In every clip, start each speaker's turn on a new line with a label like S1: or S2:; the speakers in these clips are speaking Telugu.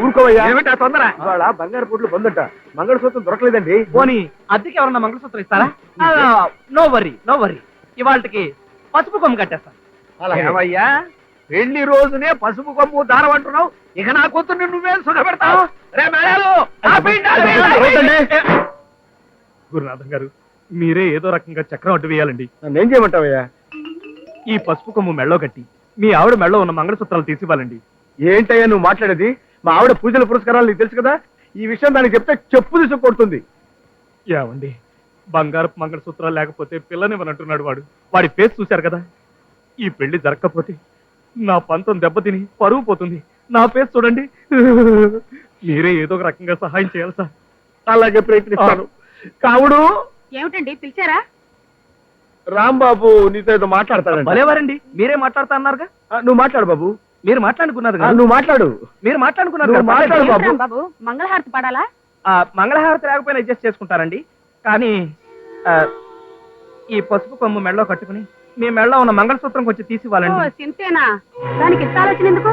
S1: ఊరుకోవయ్యా.
S2: ఏమిటా తొందర?
S1: ఇవాళ బంగారు పుట్లు బందట, మంగళసూత్రం దొరకలేదండి.
S2: పోనీ అద్దెకి ఎవరన్నా మంగళసూత్రం ఇస్తారా? నో వరీ నో వరీ, ఇవాళకి పసుపు కొమ్ము కట్టేస్తాను. ఏమయ్యా, పెళ్లి రోజునే పసుపు కొమ్ము దారం అంటున్నావు, ఇక నా కూతుర్ని నువ్వే సుఖపెడతావు? గురునాథం గారు, మీరే ఏదో రకంగా చక్రం అడ్డు వేయాలండి.
S1: నన్నేం చేయమంటావయ్యా?
S2: ఈ పసుపు కొమ్ము మెళ్ళో కట్టి మీ ఆవిడ మెళ్ళో ఉన్న మంగళసూత్రాలు తీసివ్వాలండి.
S1: ఏంటయ్యా నువ్వు మాట్లాడేది? మా ఆవిడ పూజల పురస్కారాలు నీకు తెలుసు కదా. ఈ విషయం దానికి చెప్తే చెప్పు తీసుకు కొడుతుంది.
S2: ఏమండి, బంగారపు మంగళసూత్రాలు లేకపోతే పిల్లనివ్వనంటున్నాడు వాడు. వాడి ఫేస్ చూశారు కదా. ఈ పెళ్లి జరగకపోతే నా పంతం దెబ్బతిని పరువు పోతుంది. నా ఫేస్ చూడండి. మీరే ఏదో ఒక రకంగా సహాయం చేయాలి సార్.
S1: అలాగే ప్రయత్నిస్తాను. కావుడు,
S3: ఏమిటండి పిలిచారా?
S1: రాంబాబు నీతో ఏదో మాట్లాడతాడు.
S2: భలేవారండి, మీరే మాట్లాడుతా అన్నారుగా.
S1: నువ్వు మాట్లాడు బాబు.
S2: మీరు మాట్లాడుకున్నారు.
S1: నువ్వు మాట్లాడు.
S2: మీరు మాట్లాడుకున్నారు.
S1: మాట్లాడు బాబు.
S3: బాబు మంగళహారతి పాడాలా?
S2: మంగళహారతి లేకపోయినా అడ్జస్ట్ చేసుకుంటారండి. కానీ ఈ పసుపు కొమ్ము మెళ్ళలో కట్టుకుని మీ మెళ్ళలో ఉన్న మంగళసూత్రం కొంచెం తీసివ్వాలండి.
S3: సింతేనా? దానికి ఎంత ఆలోచన ఎందుకు?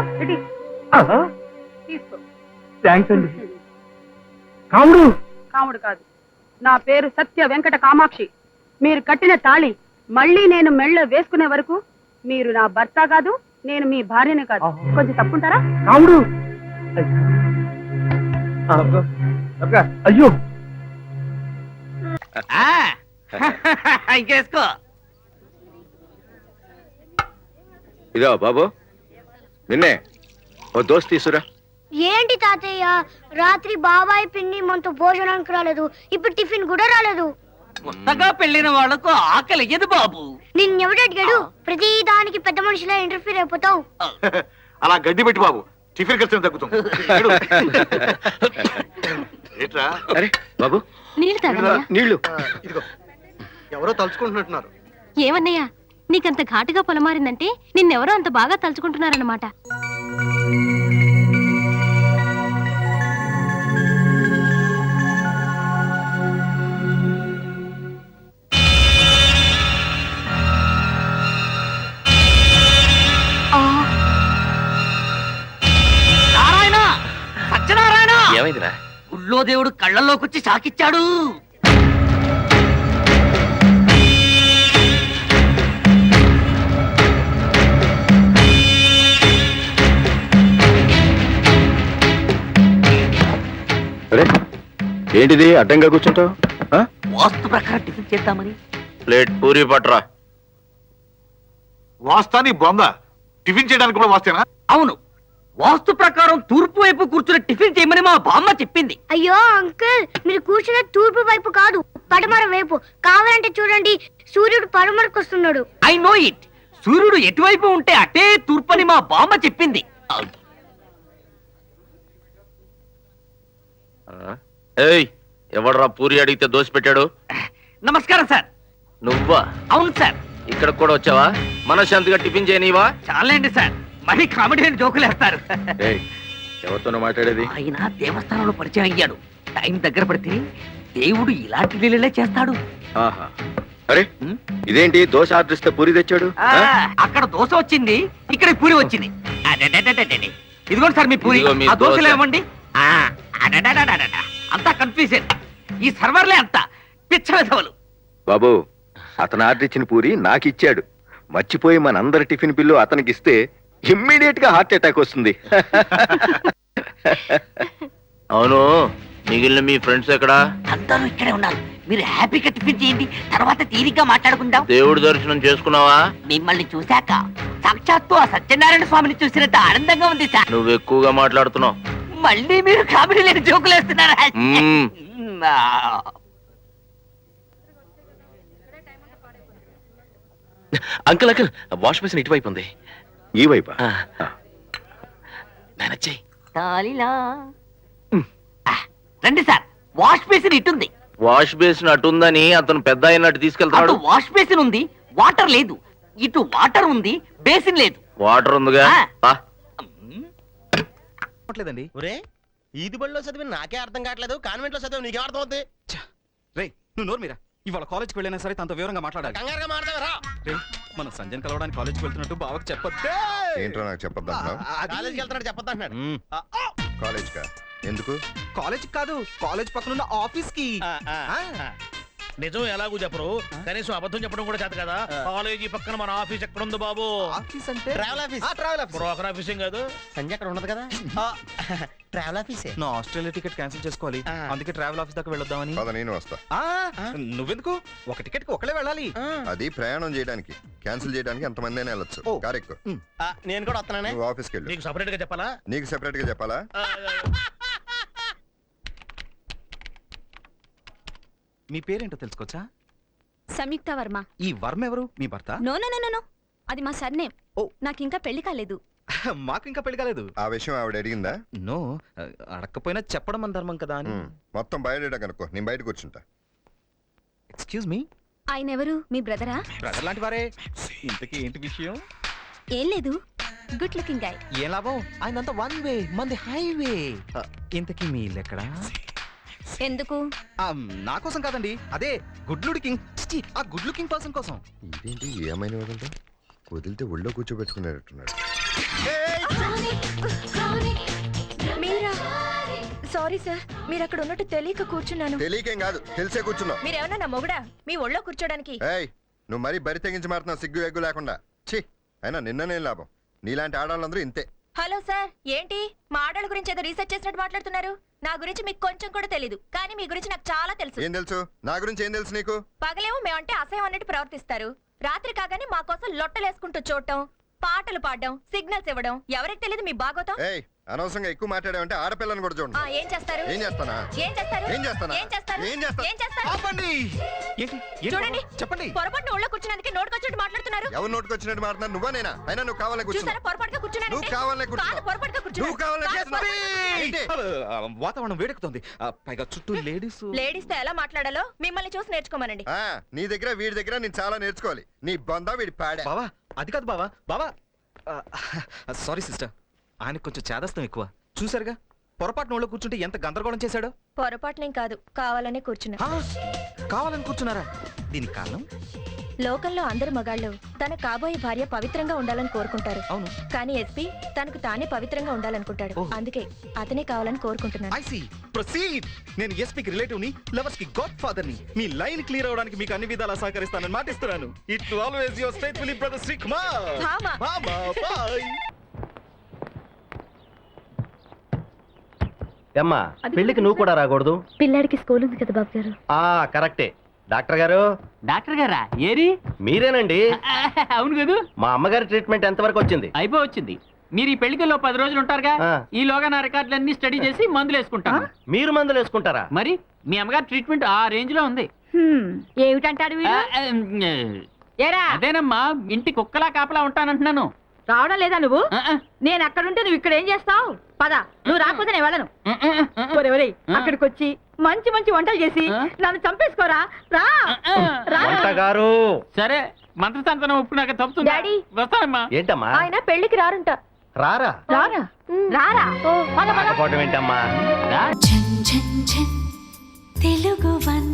S3: తీసుకో.
S2: థ్యాంక్స్ అండి.
S1: కావుడు
S3: కాముడు కాదు, నా పేరు సత్య వెంకట కామాక్షి. మీరు కట్టిన తాళి మళ్ళీ నేను మెళ్ళ వేసుకునే వరకు మీరు నా భర్త కాదు, నేను మీ భార్యనే కాదు. కొంచెం తప్పుంటారా?
S1: కావుడు. అయ్యో
S4: ఇంకేసుకో.
S5: ఇదో బాబు, నిన్నే ఓ దోస్త్ తీసురా.
S6: ఏంటి తాతయ్య, రాత్రి బాబాయ్ పిన్ని మనతో భోజనానికి రాలేదు, ఇప్పుడు టిఫిన్ కూడా రాలేదు.
S4: కొత్తగా పెళ్లిన వాళ్ళకు ఆకలి ఎదు బాబు.
S6: నిన్నెవడు అడిగాడు? ప్రతి దానికి పెద్ద మనిషిలా ఇంటర్ఫీర్ అయిపోతావు.
S7: అలా గడ్డి పెట్టి బాబు, టిఫిన్ ఖర్చు తగ్గుతుంది.
S5: అరే బాబు,
S8: నీళ్ళు తాగన్నయ్యా.
S5: నీళ్లు
S7: ఇదిగో, ఎవరో తలుచుకుంటున్నట్టున్నారు.
S8: ఏమన్నయ్యా, నీకంత ఘాటుగా పొలమారిందంటే నిన్నెవరో అంత బాగా తలుచుకుంటున్నారన్నమాట.
S4: నారాయణ, సత్యనారాయణ,
S5: ఏమైందిరా?
S4: గుళ్ళో దేవుడు కళ్ళల్లోకొచ్చి చాకిచ్చాడు.
S5: ఏంటిది అడ్డంగా కూర్చుంటావు?
S4: వాస్తు ప్రకారం టిఫిన్ చేద్దామని.
S5: ప్లేట్ పూరి పట్రా.
S7: వాస్తాని బొంద, టిఫిన్ చేయడానికి కూడా వాస్తేనా?
S4: అవును, వాస్తు ప్రకారం తూర్పు వైపు కూర్చుని టిఫిన్ చేయమని మా బామ్మ చెప్పింది.
S6: అయ్యో అంకుల్, మీరు కూర్చున్న తూర్పు వైపు కాదు, పడమర వైపు. కావాలంటే చూడండి, సూర్యుడు పడమరకు వస్తున్నాడు.
S4: I know it. సూర్యుడు ఎటువైపు ఉంటే అటే తూర్పు అని మా బామ్మ చెప్పింది.
S5: ఎవడరా పూరి అడిగితే దోశ పెట్టాడు?
S4: నమస్కారం సార్.
S5: నువ్వా?
S4: అవును సార్.
S5: ఇక్కడ కూడా వచ్చావా? మనశ్శాంతిగా టిఫిన్ చేయనివా?
S4: చాలండి సార్, మరీ కామెడీ అని జోకులేస్తారు.
S5: ఎవరితోనో మాట్లాడేది?
S4: ఆయన దేవస్థానంలో పరిచయం అయ్యాడు. టైం దగ్గర పడితే దేవుడు ఇలాంటి లీలలే చేస్తాడు.
S5: ఆహా, అరే ఇదేంటి దోశ ఆర్డర్ ఇస్తే పూరి తెచ్చాడు?
S4: అక్కడ దోశ వచ్చింది, ఇక్కడ పూరి వచ్చింది. ఇదిగోండి సార్ మీ పూరి.
S5: ఇదిగో మీ
S4: ఆ దోశలు
S5: దోశ.
S4: ఏమండి? అంతా కన్ఫ్యూజన్. ఈ సర్వర్లే అంతా పిచ్చ వెధవలు.
S5: బాబు, అతను ఆర్డర్ ఇచ్చిన పూరి నాకు ఇచ్చాడు. మర్చిపోయి మనందరి టిఫిన్ బిల్లు అతనికి ఇస్తే ఇమ్మీడియట్ గా హార్ట్ అటాక్ వస్తుంది. అవును, మిగిలిన మీ ఫ్రెండ్స్ ఎక్కడా?
S4: అందరూ ఇక్కడే ఉన్నారు. మీరు హ్యాపీగా టిఫిన్ చేయండి, తర్వాత తీరిగ్గా మాట్లాడుకుందాం.
S5: దేవుడి దర్శనం చేసుకున్నావా?
S4: మిమ్మల్ని చూశాక సాక్షాత్తు ఆ సత్యనారాయణ స్వామిని చూసినంత ఆనందంగా ఉంది సార్.
S5: నువ్వు ఎక్కువగా మాట్లాడుతున్నావు.
S4: మళ్ళీ మీరు కామెడీ లేని జోకులు వేస్తున్నారా?
S5: అంకుల్ అంకుల్, వాష్ బేసిన్ ఇటువైపు ఉంది. ఈ వైపా? మేనేజ్ చెయ్యి.
S4: రండి సార్, వాష్ బేసిన్ ఇటుంది.
S5: వాష్ బేసిన్ అటుందని అతను పెద్ద అయినట్టు తీసుకెళ్తాడు.
S4: అటు వాష్ బేసిన్ ఉంది, వాటర్ లేదు. ఇటు వాటర్ ఉంది, బేసిన్ లేదు.
S5: వాటర్ ఉందిగా.
S9: ఈది బడిలో చదివి నాకే అర్థం కావట్లేదు, కాన్వెంట్ లో చదివి నీకే అర్థం అవుతుంది.
S10: రే, నువ్వు నోరు మీరా. ఇవాళ కాలేజ్కి వెళ్ళినా సరే తనతో వివరంగా మాట్లాడాలి.
S9: కంగారుగా మాట్లాడరా?
S10: మనం సంజయ్ కలవడానికి కాలేజ్కి వెళ్తున్నట్టు బావకి చెప్పొద్దే.
S5: ఏంట్రా నాకు చెప్పొద్దంటున్నావు?
S9: కాలేజీకి వెళ్తున్నాడు చెప్పొద్దు అంటున్నాడు.
S5: కాలేజ్ కా? ఎందుకు?
S10: కాలేజ్కి కాదు, కాలేజ్ పక్కన ఉన్న ఆఫీస్ కి.
S9: నిజం ఎలాగూ చెప్పరు, కనీసం అబద్ధం చెప్పడం కూడా చేత కదా. కాలేజీ పక్కన మన ఆఫీస్ ఎక్కడ ఉంది బాబు?
S10: ఆఫీస్ అంటే
S9: travel office.
S10: Travel office.
S9: Broker office ఏం కాదు. సంజయ్ అక్కడ ఉండదు కదా. ట్రావెల్ ఆఫీసే.
S10: నా ఆస్ట్రేలియా టికెట్ క్యాన్సిల్ చేసుకోవాలి, అందుకే ట్రావెల్ ఆఫీస్ దాకా వెళ్దామని.
S5: పద, నేను వస్తా.
S10: నువ్వెందుకు? ఒక టికెట్ కి ఒకళ్ళే వెళ్ళాలి.
S5: అది ప్రయాణం చేయడానికి, క్యాన్సిల్ చేయడానికి ఎంతమంది అయినా వెళ్ళొచ్చు. కారెక్కు.
S9: నేను కూడా వస్తున్నానే.
S5: నువ్వు ఆఫీస్కి వెళ్ళు.
S9: నీకు సపరేట్ గా చెప్పాలా?
S5: నీకు సెపరేట్ గా చెప్పాలా?
S10: మీ పేరేంటో తెలుసుకోవచ్చా?
S8: సంయుక్త వర్మ.
S10: ఈ వర్మ ఎవరు? మీ భర్త?
S8: నో నో నో నో, అది మా సర్నేమ్.
S10: ఓ.
S8: నాకు ఇంకా పెళ్లి కాలేదు.
S10: మాకు ఇంకా పెళ్లి కాలేదు.
S5: ఆ విషయం ఆవిడ అడిగిందా?
S10: నో, అడగకపోయినా చెప్పడం మన ధర్మం కదా అని.
S5: మొత్తం బయోడేటా కనుక్కో, నేను బయట కూర్చుంటా.
S10: ఎక్స్క్యూజ్ మీ,
S8: ఆయన ఎవరు? మీ బ్రదరా?
S10: బ్రదర్ లాంటి వారే. ఇంతకీ ఏంటి విషయం?
S8: ఏం లేదు, గుడ్ లుకింగ్ గాయ్.
S10: ఏం లాభం, ఆయనంతా వన్ వే, మంది హైవే. ఇంతకీ మీ ఇల్లు ఎక్కడా?
S8: ఎందుకు?
S10: నా కోసం కాదండి, అదే గుడ్ లుకింగ్, ఆ గుడ్ లుకింగ్ పర్సన్ కోసం.
S5: ఇదేంటి ఏమైనా వదంటే వదిలితే ఒళ్ళో కూర్చోబెట్టుకునేటట్టున్నాడు.
S8: మీరా? సారీ సార్, మీరు అక్కడ ఉన్నట్టు తెలియక కూర్చున్నాను.
S5: తెలియకేం కాదు, తెలిసే కూర్చున్నావు.
S8: మీరేమన్నా నా మొగుడా మీ ఒళ్ళో కూర్చోడానికి?
S5: ఏయ్, నువ్వు మరీ బరి తెగించి మారుతున్నావు, సిగ్గు ఎగ్గు లేకుండా. ఛీ, అయినా నిన్ననేం లాభం, నీలాంటి ఆడాళ్ళందరూ ఇంతే.
S8: హలో సార్, ఏంటి మా ఆడల గురించి ఏదో రీసెర్చ్ చేసినట్టు మాట్లాడుతున్నారు? నా గురించి మీకు కొంచెం కూడా తెలీదు, కానీ మీ గురించి నాకు చాలా తెలుసు.
S5: ఏం తెలుసు? నా గురించి ఏం తెలుసు నీకు?
S8: పగలేమో మేమంటే అసహ్యం అన్నట్టు ప్రవర్తిస్తారు, రాత్రి కాగానే మా కోసం లొట్టలేసుకుంటూ చూడటం, పాటలు పాడడం, సిగ్నల్స్ ఇవ్వడం. ఎవరికి తెలియదు మీ బాగోతం?
S5: ఏయ్, అనవసరంగా ఎక్కువ మాట్లాడావంటే ఆడపిల్లని కూడా చూడండి.
S8: ఏం చేస్తారు?
S5: ఏం చేస్తానా?
S8: ఏం చేస్తారు?
S5: ఏం చేస్తానా?
S8: ఏం చేస్తారు?
S5: ఏం చేస్తా?
S8: ఏం చేస్తారు?
S10: ఆపండి. ఏంటి? ఏంటి
S8: చూడండి,
S10: బాబు? చెప్పండి.
S8: పొరపాటున ఒళ్ళో కూర్చున్నందుకే నోటుకొచ్చినట్టు మాట్లాడుతున్నారు.
S5: ఎవరు నోటుకొచ్చినట్టు మాట్లాడుతున్నా? నువ్వా నేనా? అయినా నువ్వు కావాలని
S8: చూసారా,
S5: కూర్చున్నావు.
S8: పొరపాటుగా కూర్చున్నాను.
S5: నువ్వు కావాలనే కూర్చున్నావు.
S8: పొరపాటుగా
S5: నువ్వు
S8: కూర్చున్నాను.
S5: కావాలని
S8: కాదు,
S5: చేస్తున్నావు.
S8: పొరపాటుగా.
S5: ఏంటి?
S10: వాతావరణం వేడెక్కుతుంది, పైగా చుట్టూ లేడీస్.
S8: లేడీస్ తో ఎలా మాట్లాడాలో మిమ్మల్ని చూసి నేర్చుకోమనండి.
S5: నీ దగ్గర వీడి దగ్గర నేను చాలా నేర్చుకోవాలి. నీ బొందా వీడి పాడా.
S10: బావా, అది కాదు బావా. బావా, సారీ సిస్టర్, ఆయనకు కొంచెం చేదస్తం ఎక్కువ. చూసారుగా, పొరపాటు నోళ్ళు కూర్చుంటే ఎంత గందరగోళం చేశాడో.
S8: పొరపాటునేం కాదు, కావాలనే కూర్చున్నా.
S10: కావాలని కూర్చున్నారా? దీనికి కారణం?
S8: లోకంలో అందరు మగాళ్ళు తన కాబోయే భార్య పవిత్రంగా ఉండాలని కోరుకుంటారు.
S10: అవును.
S8: కానీ ఎస్పీ తనకు తానే పవిత్రంగా ఉండాలనుకుంటాడు.
S10: ఓహ్.
S8: అందుకే అతనే కావాలని కోరుకుంటున్నాను.
S10: I see, proceed. నేను ఎస్పీకి రిలేటివ్ ని, లవర్స్ కి గాడ్ ఫాదర్ ని. మీ లైన్ క్లియర్ అవడానికి మీకు అన్ని విధాలా సహకరిస్తానని మాటిస్తున్నాను. It always your faithfully brother Sri Kumar.
S8: Bhama.
S10: Bhama, bye.
S9: అమ్మా, పెళ్లికి నువ్వు కూడా రాకూడదు.
S8: పిల్లాడికి స్కూల్ ఉంది కదా బాబు గారు.
S9: కరెక్టే. డాక్టర్ గారు.
S4: డాక్టర్ గారా? ఏరి?
S9: మీరేనండి?
S4: అవును కదా.
S9: మా అమ్మగారి ట్రీట్మెంట్ ఎంతవరకు వచ్చింది?
S4: అయిపోవచ్చింది. మీరు ఈ పెళ్లికల్లో 10 రోజులు ఉంటారుగా, ఈలోగా నా రికార్డులన్నీ స్టడీ చేసి మందులు వేసుకుంటాను.
S9: మీరు మందులు వేసుకుంటారా?
S4: మరి మీ అమ్మగారి ట్రీట్మెంట్ ఆ రేంజ్ లో ఉంది.
S3: ఏమిటంటాడు ఏరా?
S4: అదేనమ్మా, ఇంటి కుక్కలా కాపలా ఉంటానంటున్నాను.
S3: రావడం లేదా నువ్వు? నేను అక్కడుంటే నువ్వు ఇక్కడ ఏం చేస్తావు? పద, నువ్వు రాకపోతే నేను వెళ్ళను. ఒరేయ్, అక్కడికి వచ్చి మంచి మంచి వంటలు చేసి నన్ను చంపేసుకోరా. రా రా.
S9: వంటగారు.
S4: సరే, మంత్రతంత్రం ఒప్పుకున్నాక తప్పుతుంది.
S8: డాడీ.
S4: వస్తానమ్మా.
S9: ఏంటమ్మా?
S8: ఆయన పెళ్లికి రారంట.
S9: రారా?
S3: రారా రారా.
S9: రాకపోవడం ఏంటమ్మా?
S8: తెలుగు వన్